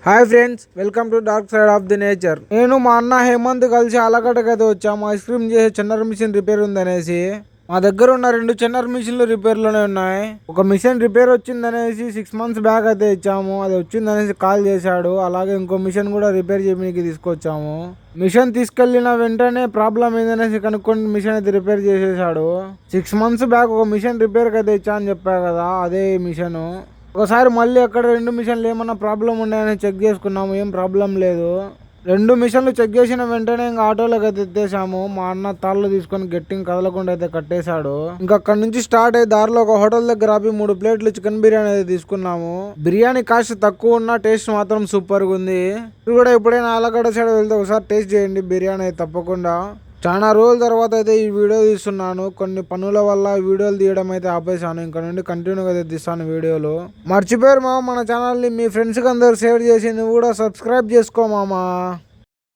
Hi friends, welcome to dark side of the nature. నేను మా అన్న హేమంత్ కలిసి ఆలగడ్డకి అయితే వచ్చాము. ఐస్ క్రీమ్ చేసే చిన్నర్ మిషన్ రిపేర్ ఉందనేసి మా దగ్గర ఉన్న 2 చిన్నర్ మిషన్లు రిపేర్లోనే ఉన్నాయి. ఒక మిషన్ రిపేర్ వచ్చిందనేసి 6 months బ్యాక్ అయితే ఇచ్చాము. అది వచ్చిందనేసి కాల్ చేశాడు. అలాగే ఇంకో మిషన్ కూడా రిపేర్ చేయడానికి తీసుకొచ్చాము. మిషన్ తీసుకెళ్లిన వెంటనే ప్రాబ్లం ఏందనేసి కనుక్కొని మిషన్ అయితే రిపేర్ చేసేసాడు. 6 months బ్యాక్ ఒక మిషన్ రిపేర్కి అయితే ఇచ్చా అని చెప్పా కదా, అదే మిషన్. ఒకసారి మళ్ళీ అక్కడ 2 మిషన్లు ఏమన్నా ప్రాబ్లం ఉన్నాయని చెక్ చేసుకున్నాము. ఏం ప్రాబ్లం లేదు. 2 మిషన్లు చెక్ చేసిన వెంటనే ఇంకా ఆటోలోకి అయితే ఎత్తేసాము. మా అన్న తాళ్ళు తీసుకొని గట్టిగా కదలకుండా అయితే కట్టేశాడు. ఇంకా అక్కడ నుంచి స్టార్ట్ అయ్యి దారిలో ఒక హోటల్ దగ్గర ఆపి 3 ప్లేట్లు చికెన్ బిర్యానీ అయితే తీసుకున్నాము. బిర్యానీ కాస్ట్ తక్కువ ఉన్న టేస్ట్ మాత్రం సూపర్గా ఉంది. మీరు కూడా ఎప్పుడైనా ఆలగడ్డ సైడ్ వెళ్తే ఒకసారి టేస్ట్ చేయండి బిర్యానీ అయితే తప్పకుండా. చాలా రోజుల తర్వాత అయితే ఈ వీడియో తీస్తున్నాను. కొన్ని పనుల వల్ల వీడియోలు తీయడం అయితే ఆపేసాను. ఇంకా నుండి కంటిన్యూగా అయితే తీస్తాను వీడియోలు. మర్చిపోయారు మామ మన ఛానల్ని మీ ఫ్రెండ్స్కి అందరు షేర్ చేసి నువ్వు కూడా సబ్స్క్రైబ్ చేసుకో మామ.